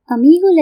Amigos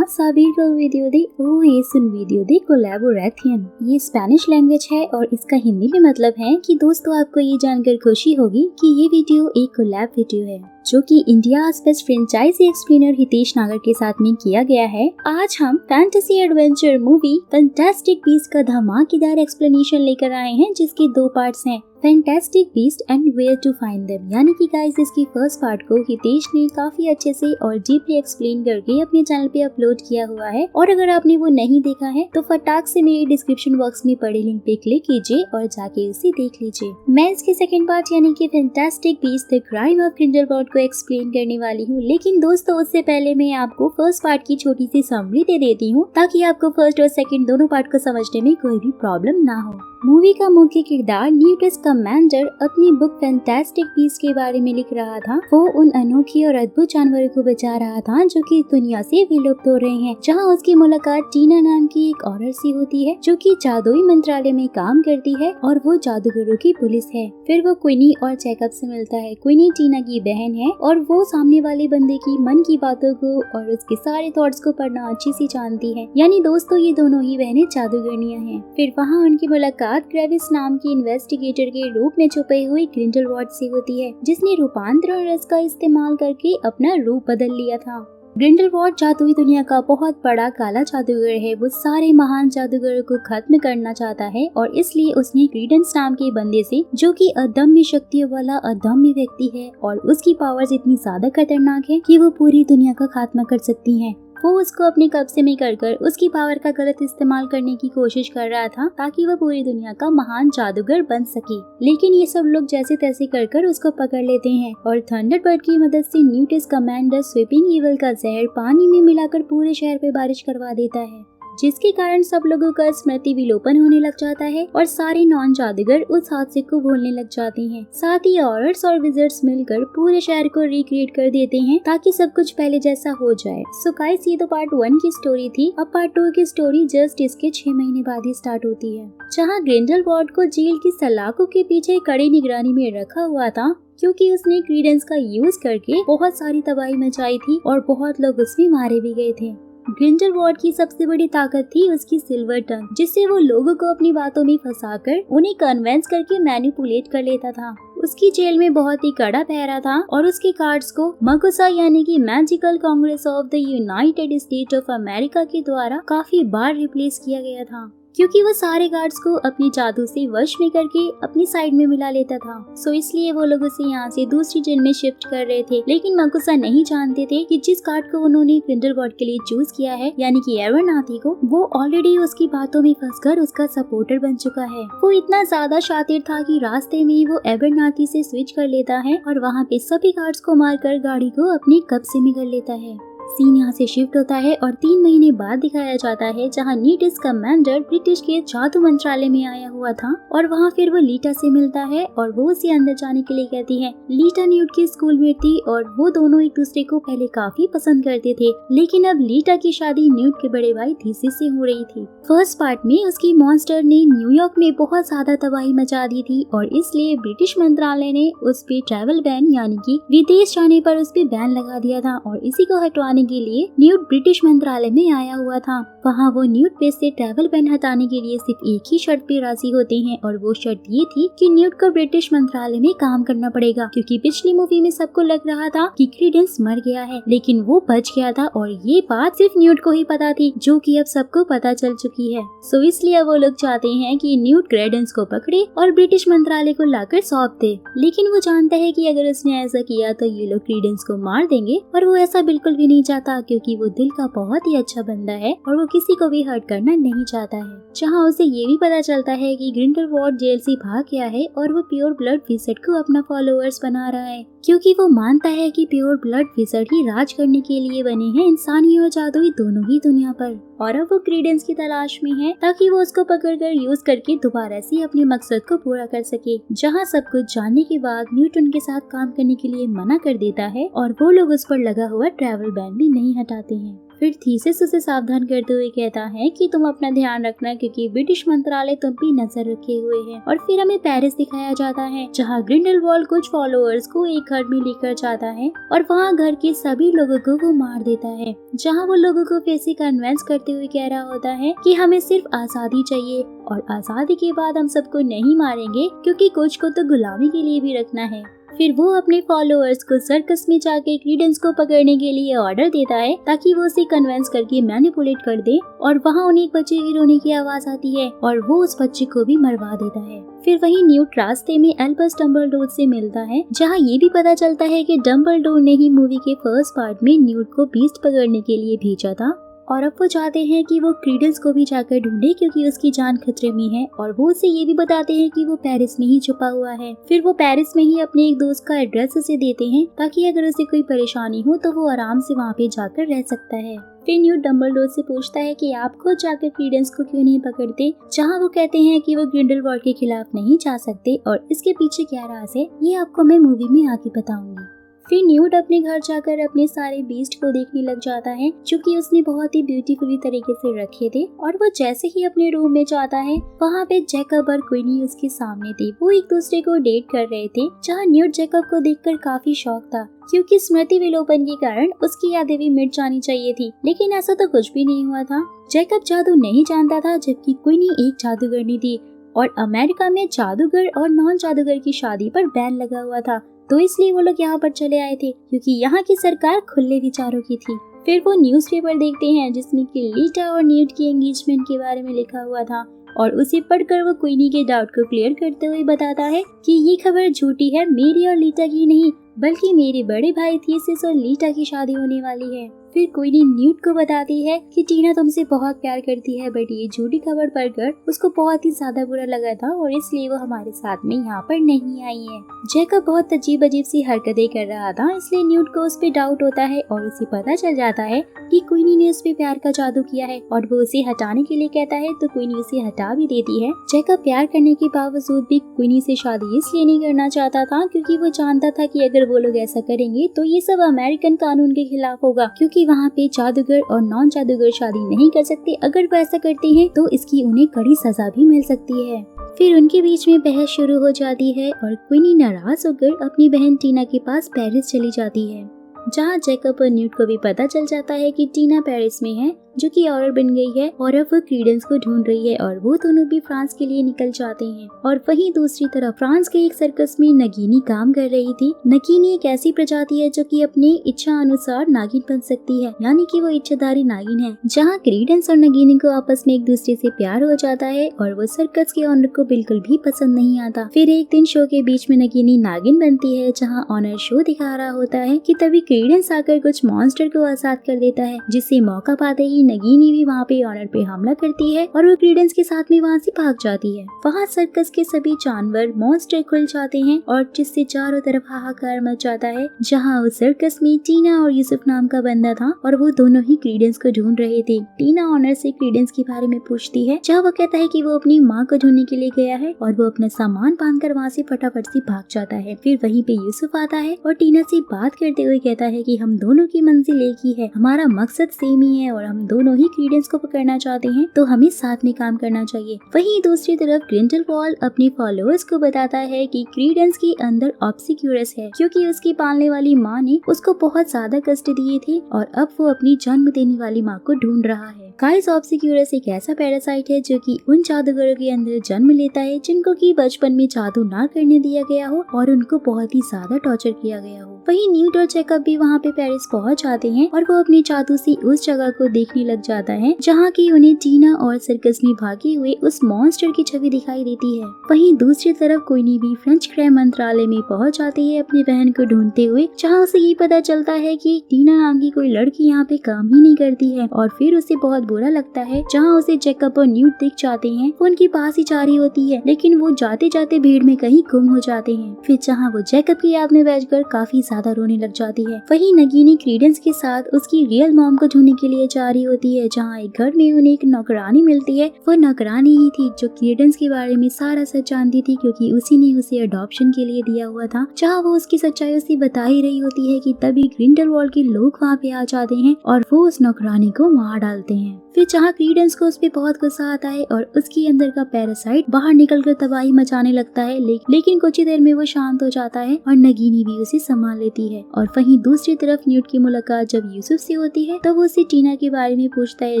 saber el video de hoy es un video de collaboration. ये Spanish language है और इसका हिंदी में मतलब है कि दोस्तों आपको ये जानकर खुशी होगी कि ये वीडियो एक कोलैब वीडियो है जो कि India best franchise explainer Hitesh Nagar के साथ में किया गया है। आज हम fantasy adventure movie Fantastic Beast का धमाकेदार एक्सप्लेनेशन लेकर आए हैं जिसके दो पार्ट्स हैं, Fantastic Beast and where to find them. यानी कि गाइस इसकी फर्स्ट पार्ट को हितेश ने काफी अच्छे से और डीपली एक्सप्लेन करके अपने चैनल पे अपलोड किया हुआ है और अगर आपने वो नहीं देखा है तो फटाक से मेरे डिस्क्रिप्शन बॉक्स में पड़े लिंक पे क्लिक कीजिए और जाके उसे देख लीजिए। मैं इसके सेकंड पार्ट यानी कि fantastic beast the crime of Grindelwald को एक्सप्लेन करने वाली हूँ, लेकिन दोस्तों उससे पहले मैं आपको फर्स्ट पार्ट की छोटी सी समरी दे देती हूँ ताकि आपको फर्स्ट और सेकंड दोनों पार्ट को समझने में कोई भी प्रॉब्लम ना हो। मूवी का मुख्य किरदार न्यूट कमांडर अपनी बुक फैंटास्टिक बीस्ट के बारे में लिख रहा था। वो उन अनोखे और अद्भुत जानवरों को बचा रहा था जो कि दुनिया से विलुप्त हो रहे हैं। जहां उसकी मुलाकात टीना नाम की एक औरत से होती है जो कि जादुई मंत्रालय में काम करती है और वो जादूगरों की पुलिस है। फिर वो क्वीनी और जैकब से मिलता है। क्वीनी टीना की बहन है और वो सामने वाले बंदे की मन की बातों को और उसके सारे थॉट्स को पढ़ना अच्छी सी जानती है। यानी दोस्तों ये दोनों ही बहनें जादूगरनियां हैं। फिर वहाँ उनकी मुलाकात ग्रेविस नाम की इन्वेस्टिगेटर के रूप में छुपे हुए ग्रिंडेलवाल्ड से होती है जिसने रूपांतरण रस का इस्तेमाल करके अपना रूप बदल लिया था। ग्रिंडेलवाल्ड जादुई दुनिया का बहुत बड़ा काला जादूगर है। वो सारे महान जादूगरों को खत्म करना चाहता है और इसलिए उसने क्रीडेंस नाम के बंदे से, जो कि अदम्य शक्तियों वाला अदम्य व्यक्ति है और उसकी पावर्स इतनी ज्यादा खतरनाक है कि वो पूरी दुनिया का खात्मा कर सकती है, वो उसको अपने कब्जे में कर उसकी पावर का गलत इस्तेमाल करने की कोशिश कर रहा था ताकि वह पूरी दुनिया का महान जादूगर बन सके। लेकिन ये सब लोग जैसे तैसे कर उसको पकड़ लेते हैं और थंडरबर्ड की मदद से न्यूट कमांडर स्वीपिंग ईवल का जहर पानी में मिलाकर पूरे शहर पे बारिश करवा देता है, जिसके कारण सब लोगों का स्मृति विलोपन होने लग जाता है और सारे नॉन जादूगर उस हादसे को भूलने लग जाते हैं। साथ ही ऑर्डर्स और विजर्ड्स मिलकर पूरे शहर को रिक्रिएट कर देते हैं ताकि सब कुछ पहले जैसा हो जाए। सो गाइस ये तो पार्ट 1 की स्टोरी थी। अब पार्ट 2 की स्टोरी जस्ट इसके 6 महीने बाद ही स्टार्ट होती है, जहाँ ग्रिंडेलवाल्ड को जेल की सलाखों के पीछे कड़ी निगरानी में रखा हुआ था क्योंकि उसने क्रीडेंस का यूज करके बहुत सारी तबाही मचाई थी और बहुत लोग उसमें मारे भी गए थे। ग्रिंडेलवाल्ड की सबसे बड़ी ताकत थी उसकी सिल्वर टंग, जिससे वो लोगों को अपनी बातों में फंसाकर उन्हें कन्विंस करके मैनिपुलेट कर लेता था। उसकी जेल में बहुत ही कड़ा पहरा था और उसके कार्ड्स को मगुसा यानी कि magical Congress of the United state of America के द्वारा काफी बार रिप्लेस किया गया था क्योंकि वो सारे गार्ड्स को अपनी जादू से वश में करके अपनी साइड में मिला लेता था। सो इसलिए वो लोग उसे यहाँ से दूसरी जेल में शिफ्ट कर रहे थे, लेकिन मकुसा नहीं जानते थे कि जिस गार्ड को उन्होंने ग्रिंडेलवाल्ड के लिए चूज किया है यानी कि एबरनाथी को, वो ऑलरेडी उसकी बातों में फंसकर उसका सपोर्टर बन चुका है। वो इतना ज्यादा शातिर था कि रास्ते में वो एबरनाथी से स्विच कर लेता है और वहाँ पे सभी गार्ड्स को मारकर गाड़ी को अपने कब्जे में कर लेता है। सीन यहाँ से शिफ्ट होता है और 3 महीने बाद दिखाया जाता है जहाँ न्यूट कमांडर ब्रिटिश के जादू मंत्रालय में आया हुआ था और वहाँ फिर वो लीटा से मिलता है और वो उसे अंदर जाने के लिए कहती है। लीटा न्यूट की स्कूलमेट थी और वो दोनों एक दूसरे को पहले काफी पसंद करते थे, लेकिन अब लीटा की शादी न्यूट के बड़े भाई थीसिस से हो रही थी। फर्स्ट पार्ट में उसकी मॉन्स्टर ने न्यूयॉर्क में बहुत ज्यादा तबाही मचा दी थी और इसलिए ब्रिटिश मंत्रालय ने उस पे ट्रैवल बैन यानी कि विदेश जाने पर उस पे बैन लगा दिया था और इसी को हटवाने के लिए न्यूट ब्रिटिश मंत्रालय में आया हुआ था। वहाँ वो न्यूट पे से ट्रैवल बैन हटाने के लिए सिर्फ एक ही शर्त पे राजी होते हैं और वो शर्त ये थी कि न्यूट को ब्रिटिश मंत्रालय में काम करना पड़ेगा, क्योंकि पिछली मूवी में सबको लग रहा था कि क्रीडेंस मर गया है लेकिन वो बच गया था और ये बात सिर्फ न्यूट को ही पता थी, जो कि अब सबको पता चल चुकी है। सो इसलिए वो लोग चाहते हैं कि न्यूट क्रीडेंस को पकड़े और ब्रिटिश मंत्रालय को लाकर सौंप दे, लेकिन वो जानता है कि अगर उसने ऐसा किया तो ये लोग क्रीडेंस को मार देंगे और वो ऐसा बिल्कुल भी नहीं चाहता क्योंकि वो दिल का बहुत ही अच्छा बंदा है और वो किसी को भी हर्ट करना नहीं चाहता है। जहाँ उसे ये भी पता चलता है कि ग्रिंडेलवाल्ड जेल से भाग गया है और वो प्योर ब्लड विज़र्ड को अपना फॉलोअर्स बना रहा है, क्योंकि वो मानता है कि प्योर ब्लड विज़र्ड ही राज करने के लिए बने हैं इंसानी और जादुई दोनों ही दुनिया पर। और अब वो क्रीडेंस की तलाश में है ताकि वो उसको पकड़कर यूज करके दोबारा से अपने मकसद को पूरा कर सके। जहाँ सब कुछ जानने के बाद न्यूट उनके साथ काम करने के लिए मना कर देता है और वो लोग उस पर लगा हुआ ट्रैवल बैन भी नहीं हटाते हैं। फिर थीसिस उसे सावधान करते हुए कहता है कि तुम अपना ध्यान रखना क्योंकि ब्रिटिश मंत्रालय तुम पे नजर रखे हुए है। और फिर हमें पेरिस दिखाया जाता है जहाँ ग्रिंडेलवाल्ड कुछ फॉलोअर्स को एक घर में लेकर जाता है और वहाँ घर के सभी लोगों को वो मार देता है, जहाँ वो लोगों को फिर से कन्विंस करते हुए कह रहा होता है कि हमें सिर्फ आजादी चाहिए और आजादी के बाद हम सबको नहीं मारेंगे क्योंकि कुछ को तो गुलामी के लिए भी रखना है। फिर वो अपने फॉलोअर्स को सर्कस में जाके क्रीडेंस को पकड़ने के लिए ऑर्डर देता है ताकि वो उसे कन्विंस करके मैनिपुलेट कर दे और वहाँ उन्हें एक बच्चे की रोने की आवाज आती है और वो उस बच्चे को भी मरवा देता है। फिर वही न्यूट रास्ते में एल्बस डम्बलडोर से मिलता है जहाँ ये भी पता चलता है कि डम्बलडोर ने ही मूवी के फर्स्ट पार्ट में न्यूट को बीस्ट पकड़ने के लिए भेजा था और अब वो चाहते हैं कि वो क्रीडेंस को भी जाकर ढूंढे क्योंकि उसकी जान खतरे में है और वो उसे ये भी बताते हैं कि वो पेरिस में ही छुपा हुआ है। फिर वो पेरिस में ही अपने एक दोस्त का एड्रेस उसे देते हैं ताकि अगर उसे कोई परेशानी हो तो वो आराम से वहाँ पे जाकर रह सकता है। फिर न्यूट डम्बलडोर से पूछता है कि आप खुद जाकर क्रीडेंस को क्यों नहीं पकड़ते, जहाँ वो कहते हैं कि वो ग्रिंडेलवाल्ड के खिलाफ नहीं जा सकते और इसके पीछे क्या राज है ये आपको मैं मूवी में आगे बताऊंगी। फिर न्यूट अपने घर जाकर अपने सारे बीस्ट को देखने लग जाता है जो कि उसने बहुत ही ब्यूटीफुली तरीके से रखे थे और वो जैसे ही अपने रूम में जाता है वहाँ पे जैकब और क्वीनी उसके सामने थे। वो एक दूसरे को डेट कर रहे थे जहाँ न्यूट जैकब को देखकर काफी शौक था क्योंकि स्मृति विलोपन के कारण उसकी यादें भी मिट जानी चाहिए थी, लेकिन ऐसा तो कुछ भी नहीं हुआ था। जैकब जादू नहीं जानता था जबकि क्वीनी एक जादूगरनी थी और अमेरिका में जादूगर और नॉन जादूगर की शादी पर बैन लगा हुआ था, तो इसलिए वो लोग यहाँ पर चले आए थे क्योंकि यहाँ की सरकार खुले विचारों की थी। फिर वो न्यूज़पेपर देखते हैं जिसमें कि लीटा और न्यूट की एंगेजमेंट के बारे में लिखा हुआ था और उसे पढ़कर वो क्वीनी के डाउट को क्लियर करते हुए बताता है कि ये खबर झूठी है, मेरी और लीटा की नहीं बल्कि मेरे बड़े भाई थीसिस और लीटा की शादी होने वाली है। फिर क्वीनी न्यूट को बताती है कि टीना तुमसे बहुत प्यार करती है, बट ये झूठी खबर पढ़कर उसको बहुत ही ज्यादा बुरा लगा था और इसलिए वो हमारे साथ में यहाँ पर नहीं आई है। जैकब बहुत अजीब अजीब सी हरकतें कर रहा था, इसलिए न्यूट को उस पे डाउट होता है और उसे पता चल जाता है कि क्वीनी ने उस पे प्यार का जादू किया है और वो उसे हटाने के लिए कहता है तो क्वीनी उसे हटा भी देती है। जैकब प्यार करने के बावजूद भी क्वीनी से शादी इसलिए नहीं करना चाहता था क्योंकि वो जानता था कि अगर वो लोग ऐसा करेंगे तो ये सब अमेरिकन कानून के खिलाफ होगा क्योंकि वहाँ पे जादूगर और नॉन जादूगर शादी नहीं कर सकते। अगर वो ऐसा करते हैं तो इसकी उन्हें कड़ी सजा भी मिल सकती है। फिर उनके बीच में बहस शुरू हो जाती है और क्वीनी नाराज होकर अपनी बहन टीना के पास पेरिस चली जाती है, जहाँ जैकब और न्यूट को भी पता चल जाता है कि टीना पेरिस में है जो कि औरत बन गई है और अब वो क्रीडेंस को ढूंढ रही है और वो दोनों भी फ्रांस के लिए निकल जाते हैं। और वहीं दूसरी तरफ फ्रांस के एक सर्कस में नगीनी काम कर रही थी। नगीनी एक ऐसी प्रजाति है जो कि अपनी इच्छा अनुसार नागिन बन सकती है, यानी कि वो इच्छाधारी नागिन है। जहाँ क्रीडेंस और नगीनी को आपस में एक दूसरे से प्यार हो जाता है और वो सर्कस के ऑनर को बिल्कुल भी पसंद नहीं आता। फिर एक दिन शो के बीच में नगीनी नागिन बनती है, जहाँ ऑनर शो दिखा रहा होता है कि तभी क्रीडेंस आकर कुछ मॉन्स्टर को आजाद कर देता है, जिससे मौका पाते ही नगीनी भी वहाँ पे ऑनर पे हमला करती है और वो क्रीडेंस के साथ में वहाँ से भाग जाती है। वहाँ सर्कस के सभी जानवर मॉन्स्टर खुल जाते हैं और जिससे चारों तरफ हाहाकार मच जाता है। जहाँ उस सर्कस में टीना और यूसुफ नाम का बंदा था और वो दोनों ही क्रीडेंस को ढूंढ रहे थे। टीना ऑनर से क्रीडेंस के बारे में पूछती है, जहाँ वो कहता है कि वो अपनी माँ को ढूंढने के लिए गया है और वो अपना सामान बांधकर वहाँ से फटाफट से भाग जाता है। फिर वहीं पे यूसुफ आता है और टीना से बात करते हुए कहता है कि हम दोनों की मंजिल एक ही है, हमारा मकसद सेम ही है और हम दोनों ही क्रीडेंस को पकड़ना चाहते हैं, तो हमें साथ में काम करना चाहिए। वहीं दूसरी तरफ ग्रिंडेलवाल्ड अपने फॉलोअर्स को बताता है कि क्रीडेंस के अंदर ऑब्सिक्यूरस है क्योंकि उसकी पालने वाली माँ ने उसको बहुत ज्यादा कष्ट दिए थे और अब वो अपनी जन्म देने वाली माँ को ढूंढ रहा है। गाइस, ऑब्सिक्यूरस एक ऐसा पैरासाइट है जो कि उन जादूगरों के अंदर जन्म लेता है जिनको कि बचपन में जादू ना करने दिया गया हो और उनको बहुत ही ज्यादा टॉर्चर किया गया हो। वहीं न्यूट और जैकब भी वहाँ पे पेरिस पहुँच जाते हैं और वो अपने जादू से उस जगह को देखने लग जाता है जहाँ की उन्हें टीना और सर्कस में भागे हुए उस मॉन्स्टर की छवि दिखाई देती है। वहीं दूसरी तरफ क्वीनी भी फ्रेंच गृह मंत्रालय में पहुँच जाती है अपनी बहन को ढूंढते हुए, जहाँ उसे ये पता चलता है कि टीना नाम की कोई लड़की यहाँ पे काम ही नहीं करती है और फिर उसे बहुत बहुत बुरा लगता है। जहाँ उसे जैकब और न्यूट दिख जाते हैं, वो उनके पास ही जा रही होती है, लेकिन वो जाते जाते भीड़ में कहीं गुम हो जाते हैं। फिर जहाँ वो जैकब की याद में बैठकर काफी ज्यादा रोने लग जाती है। वहीं नगीनी क्रीडेंस के साथ उसकी रियल मॉम को ढूंढने के लिए जा रही होती है। जहाँ एक घर में उन्हें एक नौकरानी मिलती है। वो नौकरानी ही थी जो क्रीडेंस के बारे में सारा सच जानती थी, क्योंकि उसी ने उसे अडॉप्शन के लिए दिया हुआ था। जहाँ वो उसकी सच्चाई उसे बता ही रही होती है कि तभी ग्रिंडलवाल्ड के लोग वहाँ पे आ जाते हैं और वो उस नौकरानी को मार डालते हैं। फिर जहाँ क्रीडेंस को उस पे बहुत गुस्सा आता है और उसके अंदर का पैरासाइट बाहर निकलकर तबाही मचाने लगता है, लेकिन कुछ ही देर में वो शांत हो जाता है और नगीनी भी उसे संभाल लेती है। और वहीं दूसरी तरफ न्यूट की मुलाकात जब यूसुफ से होती है तो वो उसे टीना के बारे में पूछता है।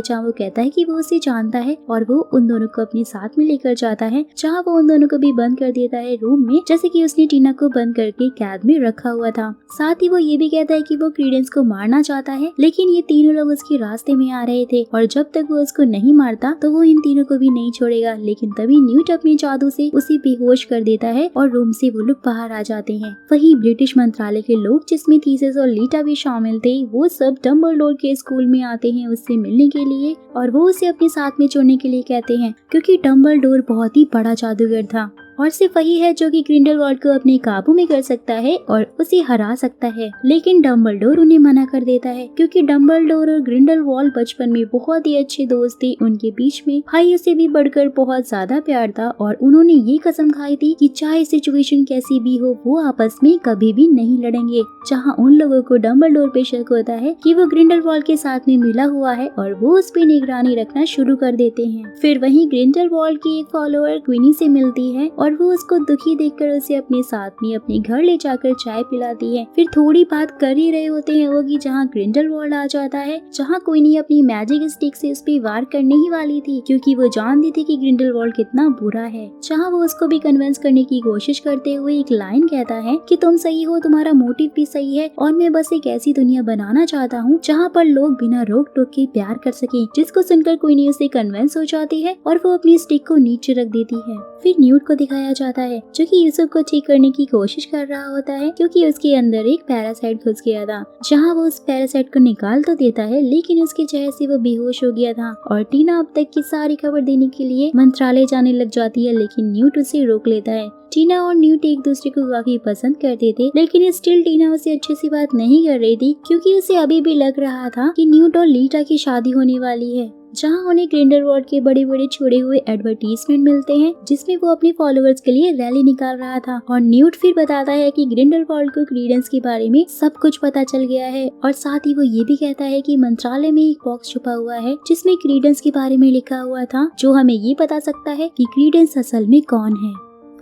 जहाँ वो कहता है कि वो उसे जानता है और वो उन दोनों को अपने साथ में लेकर जाता है। जहाँ वो उन दोनों को भी बंद कर देता है रूम में, जैसे कि उसने टीना को बंद करके कैद में रखा हुआ था। साथ ही वो ये भी कहता है कि वो क्रीडेंस को मारना चाहता है, लेकिन ये तीनों लोग उसके रास्ते में आ रहे थे और जब तक वो उसको नहीं मारता तो वो इन तीनों को भी नहीं छोड़ेगा। लेकिन तभी न्यूट अपने जादू से उसे बेहोश कर देता है और रूम से वो लोग बाहर आ जाते हैं। वहीं ब्रिटिश मंत्रालय के लोग, जिसमें थीसिस और लीटा भी शामिल थे, वो सब डम्बलडोर के स्कूल में आते हैं उससे मिलने के लिए और वो उसे अपने साथ में छोड़ने के लिए कहते हैं, क्योंकि डम्बलडोर बहुत ही बड़ा जादूगर था और सिर्फ वही है जो कि ग्रिंडलवाल्ड को अपने काबू में कर सकता है और उसे हरा सकता है। लेकिन डम्बलडोर उन्हें मना कर देता है, क्योंकि डम्बलडोर और ग्रिंडलवाल्ड बचपन में बहुत ही अच्छे दोस्त थे। उनके बीच में भाइयों से भी बढ़कर बहुत ज्यादा प्यार था और उन्होंने ये कसम खाई थी कि चाहे सिचुएशन कैसी भी हो वो आपस में कभी भी नहीं लड़ेंगे। जहाँ उन लोगों को डम्बलडोर पे शक होता है कि वो ग्रिंडलवाल्ड के साथ में मिला हुआ है और वो उस पे निगरानी रखना शुरू कर देते हैं। फिर वहीं ग्रिंडलवाल्ड की एक फॉलोअर क्वीनी से मिलती है और वो उसको दुखी देखकर उसे अपने साथ में अपने घर ले जाकर चाय पिलाती है। फिर थोड़ी बात कर ही रहे होते हैं वो कि जहाँ ग्रिंडलवाल्ड आ जाता है, जहाँ क्वीनी अपनी मैजिक स्टिक से उस पे वार करने ही वाली थी, क्योंकि वो जानती थी कि ग्रिंडलवाल्ड कितना बुरा है। जहाँ वो उसको भी कन्विंस करने की कोशिश करते हुए एक लाइन कहता है कि तुम सही हो, तुम्हारा मोटिव भी सही है और मैं बस एक ऐसी दुनिया बनाना चाहता हूँ जहाँ पर लोग बिना रोक टोक के प्यार कर सके। जिसको सुनकर क्वीनी उसे कन्विंस हो जाती है और वो अपनी स्टिक को नीचे रख देती है। फिर न्यूट को दिखाया जाता है जो कि यूसुफ को ठीक करने की कोशिश कर रहा होता है, क्योंकि उसके अंदर एक पैरासाइट घुस गया था। जहाँ वो उस पैरासाइट को निकाल तो देता है, लेकिन उसके चेहरे से वो बेहोश हो गया था और टीना अब तक की सारी खबर देने के लिए मंत्रालय जाने लग जाती है, लेकिन न्यूट उसे रोक लेता है। टीना और न्यूट एक दूसरे को काफी पसंद करते थे, लेकिन स्टिल टीना उसे अच्छे से बात नहीं कर रही थी, क्योंकि उसे अभी भी लग रहा था कि न्यूट और लीटा की शादी होने वाली है। जहाँ उन्हें ग्रिंडलवाल्ड के बड़े बड़े छोड़े हुए एडवर्टीजमेंट मिलते हैं, जिसमें वो अपने फॉलोअर्स के लिए रैली निकाल रहा था और न्यूट फिर बताता है कि ग्रिंडलवाल्ड को क्रीडेंस के बारे में सब कुछ पता चल गया है और साथ ही वो ये भी कहता है कि मंत्रालय में एक बॉक्स छुपा हुआ है जिसमें क्रीडेंस के बारे में लिखा हुआ था, जो हमें ये बता सकता है कि क्रीडेंस असल में कौन है।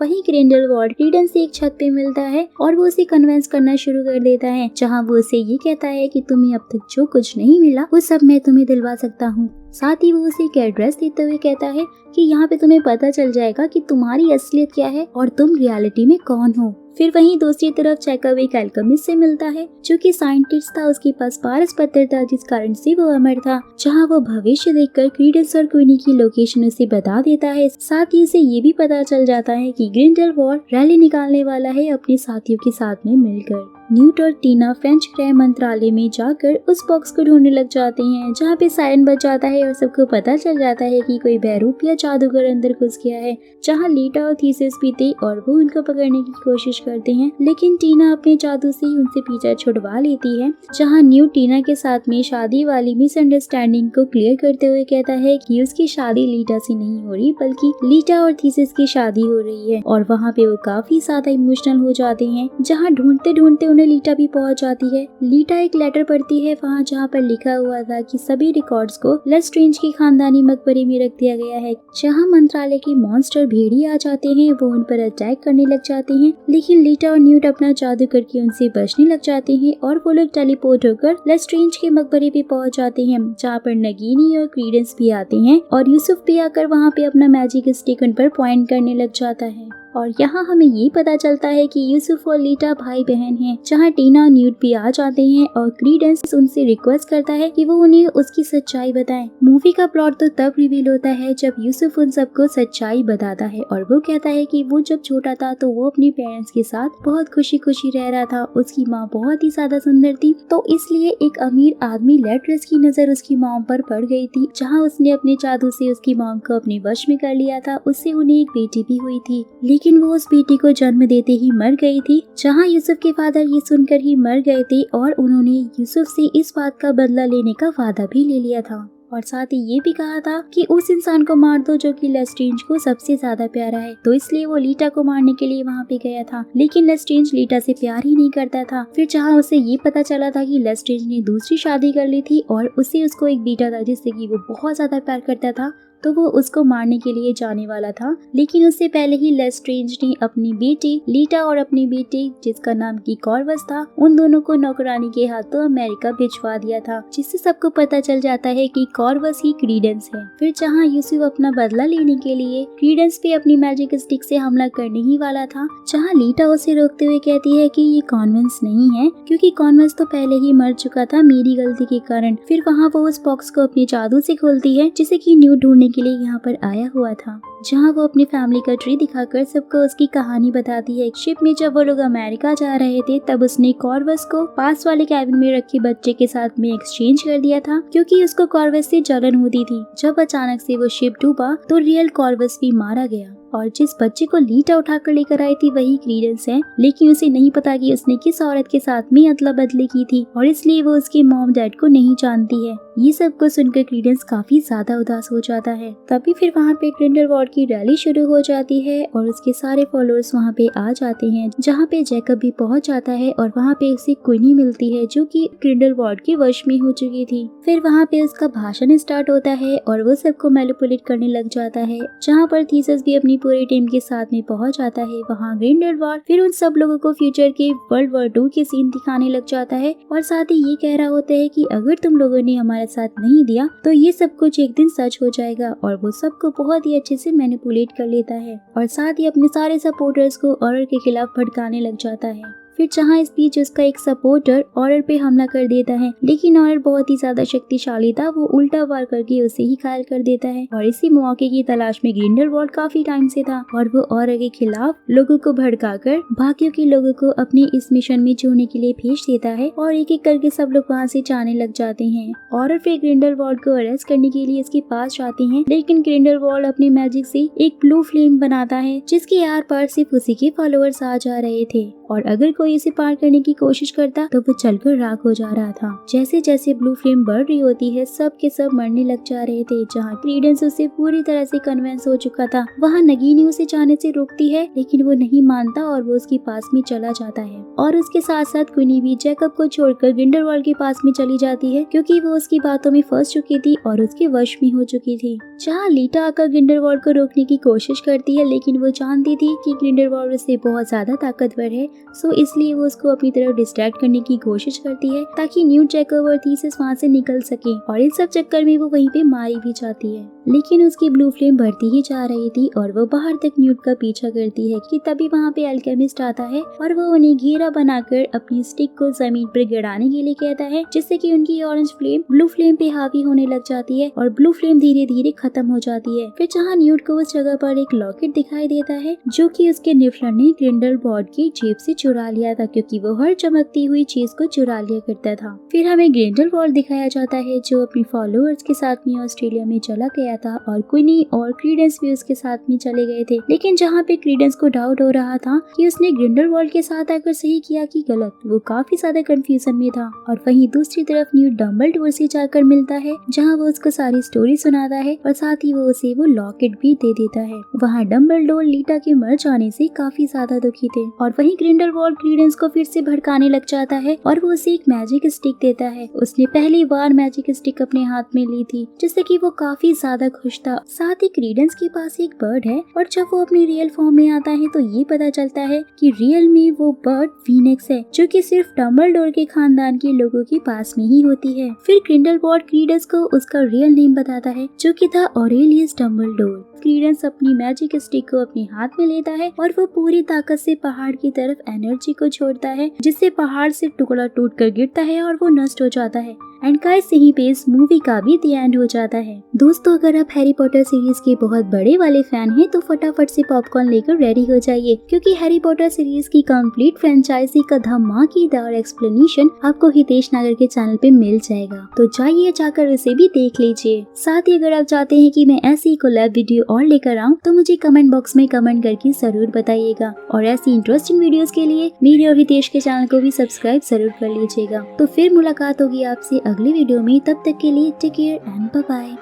वहीं ग्रिंडलवाल्ड क्रीडेंस से एक छत पे मिलता है और वो उसे कन्विंस करना शुरू कर देता है, जहाँ वो उसे ये कहता है कि तुम्हें अब तक जो कुछ नहीं मिला वो सब मैं तुम्हें दिलवा सकता हूँ। साथ ही वो उसे एक एड्रेस देते हुए कहता है कि यहाँ पे तुम्हें पता चल जाएगा कि तुम्हारी असलियत क्या है और तुम रियलिटी में कौन हो। फिर वहीं दूसरी तरफ जैकब एक अल्केमिस्ट से मिलता है जो कि साइंटिस्ट था। उसके पास पारस पत्थर था जिस कारण से वो अमर था। जहाँ वो भविष्य देखकर क्रीडेंस और क्वीनी की लोकेशन उसे बता देता है। साथ ही उसे ये भी पता चल जाता है कि ग्रिंडलवाल्ड रैली निकालने वाला है अपने साथियों के साथ में मिलकर। न्यूट और टीना फ्रेंच गृह मंत्रालय में जाकर उस बॉक्स को ढूंढने लग जाते हैं, जहाँ पे सायरन बच जाता है और सबको पता चल जाता है कि कोई बहरूप या जादूगर अंदर घुस गया है। जहाँ लीटा और थीसिस भी थे और वो उनको पकड़ने की कोशिश करते हैं, लेकिन टीना अपने जादू से ही उनसे पीछा छुड़वा लेती है। जहाँ न्यूट टीना के साथ में शादी वाली मिसअंडरस्टैंडिंग को क्लियर करते हुए कहता है कि उसकी शादी लीटा से नहीं हो रही बल्कि लीटा और थीसिस की शादी हो रही है। और वहाँ पे वो काफी ज्यादा इमोशनल हो जाते हैं। जहाँ ढूंढते ढूंढते उन्हें लीटा भी पहुंच जाती है। लीटा एक लेटर पढ़ती है वहाँ, जहाँ पर लिखा हुआ था कि सभी रिकॉर्ड्स को लेस्ट्रेंज के खानदानी मकबरे में रख दिया गया है। जहाँ मंत्रालय के मॉन्स्टर भेड़िए आ जाते हैं, वो उन पर अटैक करने लग जाते हैं, लेकिन लीटा और न्यूट अपना जादू करके उनसे बचने लग जाते हैं और वो लोग टेलीपोर्ट होकर लेस्ट्रेंज के मकबरे पे पहुंच जाते हैं, जहाँ पर नगीनी और क्रीडेंस भी आते हैं और यूसुफ भी आकर वहाँ पे अपना मैजिक स्टिक उन पर पॉइंट करने लग जाता है। और यहाँ हमें ये पता चलता है कि यूसुफ और लीटा भाई बहन हैं, जहाँ टीना न्यूड भी आ जाते हैं और क्रीडेंस उनसे रिक्वेस्ट करता है कि वो उन्हें उसकी सच्चाई बताएं। मूवी का प्लॉट तो तब रिवील होता है जब यूसुफ उन सबको सच्चाई बताता है और वो कहता है कि वो जब छोटा था तो वो अपने पेरेंट्स के साथ बहुत खुशी खुशी रह रहा था। उसकी माँ बहुत ही ज्यादा सुंदर थी, तो इसलिए एक अमीर आदमी लेट्रस की नजर उसकी मॉम पर पड़ गई थी, जहाँ उसने अपने जादू से उसकी मॉम को अपने वश में कर लिया था। उससे उन्हें एक बेटी भी हुई थी, लेकिन वो उस बेटी को जन्म देते ही मर गई थी। जहाँ यूसुफ के फादर ये सुनकर ही मर गए थे और उन्होंने यूसुफ से इस बात का बदला लेने का वादा भी ले लिया था और साथ ही ये भी कहा था कि उस इंसान को मार दो जो कि लेस्ट्रेंज को सबसे ज्यादा प्यारा है। तो इसलिए वो लीटा को मारने के लिए वहाँ पे गया था, लेकिन लेस्ट्रेंज लीटा से प्यार ही नहीं करता था। फिर जहाँ उसे ये पता चला था कि लेस्ट्रेंज ने दूसरी शादी कर ली थी और उसे उसको एक बेटा था जिससे कि वो बहुत ज्यादा प्यार करता था, तो वो उसको मारने के लिए जाने वाला था। लेकिन उससे पहले ही लेस्ट्रेंज ने अपनी बेटी लीटा और अपनी बेटी जिसका नाम की कॉर्वस था, उन दोनों को नौकरानी के हाथों अमेरिका भिजवा दिया था, जिससे सबको पता चल जाता है कि कॉर्वस ही क्रीडेंस है। फिर जहाँ यूसुफ अपना बदला लेने के लिए क्रीडेंस पे अपनी मैजिक स्टिक से हमला करने ही वाला था, जहाँ लीटा उसे रोकते हुए कहती है कि ये कॉन्वेंस नहीं है क्योंकि कॉन्वेंस तो पहले ही मर चुका था मेरी गलती के कारण। फिर वहाँ वो उस बॉक्स को अपने जादू से खोलती है जिसे कि न्यूड ढूंढने के लिए यहाँ पर आया हुआ था, जहाँ वो अपनी फैमिली का ट्री दिखाकर सबको उसकी कहानी बताती है। शिप में जब वो लोग अमेरिका जा रहे थे तब उसने कॉर्वस को पास वाले कैबिन में रखे बच्चे के साथ में एक्सचेंज कर दिया था क्योंकि उसको कॉर्वस से जलन होती थी। जब अचानक से वो शिप डूबा तो रियल कॉर्वस भी मारा गया और जिस बच्चे को लीटा उठाकर लेकर आई थी वही क्रीडेंस है, लेकिन उसे नहीं पता कि उसने किस औरत के साथ में अदला बदली की थी और इसलिए वो उसके मॉम डैड को नहीं जानती है। ये सब को सुनकर क्रीडेंस काफी ज्यादा उदास हो जाता है। तभी फिर वहाँ पे ग्रिंडलवाल्ड की रैली शुरू हो जाती है और उसके सारे फॉलोअर्स वहाँ पे आ जाते हैं, जहाँ पे जैकब भी पहुँच जाता है और वहाँ पे उसे क्वीनी मिलती है जो कि ग्रिंडलवाल्ड के वश में हो चुकी थी। फिर वहाँ पे उसका भाषण स्टार्ट होता है और वो सबको मैनिपुलेट करने लग जाता है, जहाँ पर थीसस भी अपनी पूरी टीम के साथ में पहुंच जाता है। वहाँ ग्रिंडलवाल्ड फिर उन सब लोगों को फ्यूचर के वर्ल्ड वॉर 2 के सीन दिखाने लग जाता है और साथ ही ये कह रहा होता है कि अगर तुम लोगों ने हमारे साथ नहीं दिया तो ये सब कुछ एक दिन सच हो जाएगा और वो सबको बहुत ही अच्छे से मैनिपुलेट कर लेता है और साथ ही अपने सारे सपोर्टर्स को ऑर्डर के खिलाफ भड़काने लग जाता है। फिर जहाँ इस बीच उसका एक सपोर्टर ऑर्डर पे हमला कर देता है, लेकिन ऑर्डर बहुत ही ज्यादा शक्तिशाली था, वो उल्टा वार करके उसे ही घायल कर देता है और इसी मौके की तलाश में ग्रिंडलवाल्ड काफी टाइम से था और वो ऑर्डर के खिलाफ लोगों को भड़काकर बाकियों के लोगों को अपने इस मिशन में जोड़ने के लिए भेज देता है और एक एक करके सब लोग वहाँ से जाने लग जाते हैं। ऑर्डर फिर ग्रिंडलवाल्ड को अरेस्ट करने के लिए इसके पास जाते हैं, लेकिन ग्रिंडलवाल्ड अपने मैजिक से एक ब्लू फ्लेम बनाता है जिसके आर पार सिर्फ उसी के फॉलोअर्स आ जा रहे थे और अगर कोई इसे पार करने की कोशिश करता तो वो चलकर राख हो जा रहा था। जैसे जैसे ब्लू फ्लेम बढ़ रही होती है सब के सब मरने लग जा रहे थे। जहाँ क्रीडेंस उसे पूरी तरह से कन्विंस हो चुका था, वहाँ नगीनी उसे जाने से रोकती है, लेकिन वो नहीं मानता और वो उसके पास में चला जाता है और उसके साथ साथ क्वीनी भी जैकब को छोड़कर ग्रिंडलवाल्ड के पास में चली जाती है क्योंकि वो उसकी बातों में फंस चुकी थी और उसके वश में हो चुकी थी। जहाँ लीटा आकर ग्रिंडलवाल्ड को रोकने की कोशिश करती है, लेकिन वो जानती थी कि ग्रिंडलवाल्ड उससे बहुत ज्यादा ताकतवर है, सो इसलिए वो उसको अपनी तरफ डिस्ट्रैक्ट करने की कोशिश करती है ताकि न्यूड, जैकब और थीसस वहाँ से निकल सके और इस सब चक्कर में वो वहीं पे मारी भी जाती है। लेकिन उसकी ब्लू फ्लेम बढ़ती ही जा रही थी और वो बाहर तक न्यूड का पीछा करती है कि तभी वहाँ पे अल्केमिस्ट आता है और वो उन्हें घेरा बनाकर अपनी स्टिक को जमीन पर गिराने के लिए कहता है, जिससे कि उनकी ऑरेंज फ्लेम ब्लू फ्लेम पे हावी होने लग जाती है और ब्लू फ्लेम धीरे धीरे खत्म हो जाती है। फिर जहाँ न्यूड को उस जगह पर एक लॉकेट दिखाई देता है जो कि उसके निफलर ने ग्रिंडलवाल्ड की जेब से चुरा लिया था क्योंकि वो हर चमकती हुई चीज को चुरा लिया करता था। फिर हमें ग्रिंडलवाल्ड दिखाया जाता है जो अपनी फॉलोअर्स के साथ में ऑस्ट्रेलिया में चला गया था और क्वीनी और क्रीडेंस भी उसके साथ में चले गए थे। लेकिन जहाँ पे क्रीडेंस को डाउट हो रहा था कि उसने ग्रिंडलवाल्ड के साथ आकर सही किया कि गलत, वो काफी ज्यादा कंफ्यूजन में था और वहीं दूसरी तरफ न्यूड डम्बलडोर से जाकर मिलता है जहाँ वो उसको सारी स्टोरी सुनाता है और साथ ही वो उसे वो लॉकेट भी दे देता है। वहाँ डम्बलडोर लीटा के मर जाने से काफी ज्यादा दुखी थे और वहीं ग्रिंडलवाल्ड क्रीडेंस को फिर से भड़काने लग जाता है और वो उसे एक मैजिक स्टिक देता है। उसने पहली बार मैजिक स्टिक अपने हाथ में ली थी जिससे कि वो काफी ज्यादा ज्यादा खुश था। साथ ही क्रीडेंस के पास एक बर्ड है और जब वो अपनी रियल फॉर्म में आता है तो ये पता चलता है कि रियल में वो बर्ड फीनिक्स है, जो कि सिर्फ डम्बलडोर के खानदान के लोगों के पास में ही होती है। फिर ग्रिंडेलवाल्ड क्रीडेंस को उसका रियल नेम बताता है, जो कि था ऑरेलियस डम्बलडोर। क्रीडेंस अपनी मैजिक स्टिक को अपने हाथ में लेता है और वो पूरी ताकत से पहाड़ की तरफ एनर्जी को छोड़ता है, जिससे पहाड़ से टुकड़ा टूट कर गिरता है और वो नष्ट हो जाता है। एंड गाइस, यहीं पे इस मूवी का भी द एंड हो जाता है। दोस्तों, अगर आप हैरी पॉटर सीरीज के बहुत बड़े वाले फैन हैं तो फटाफट से पॉपकॉर्न लेकर रेडी हो जाइए, क्योंकि हैरी पॉटर सीरीज की कंप्लीट फ्रेंचाइजी का धमाकेदार एक्सप्लेनेशन आपको हितेश नागर के चैनल पे मिल जाएगा। तो जाइए, जाकर उसे भी देख लीजिए। साथ ही अगर आप चाहते हैं कि मैं ऐसी कोलैब वीडियो और लेकर आऊँ तो मुझे कमेंट बॉक्स में कमेंट करके जरूर बताइएगा, और ऐसी इंटरेस्टिंग वीडियोस के लिए मेरे और हितेश के चैनल को भी सब्सक्राइब जरूर कर लीजिएगा। तो फिर मुलाकात होगी आपसे अगली वीडियो में, तब तक के लिए take care and bye bye.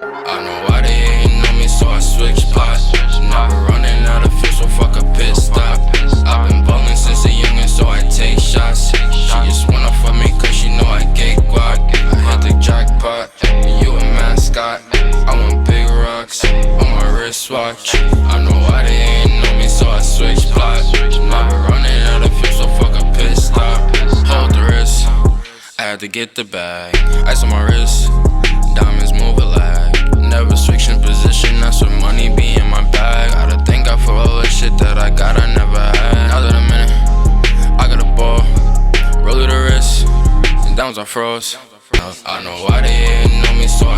Watch. I know why they ain't know me, so I switch plots. Now we're running out of fuel, so fuck a pit stop. Hold the wrist, I had to get the bag. Ice on my wrist, diamonds move a lag. Never switching position, that's what money be in my bag. I gotta thank God for all the shit that I got, I never had. Now that I'm in it, I got a ball, roll to the wrist, and downs I froze. I know why they ain't know me, so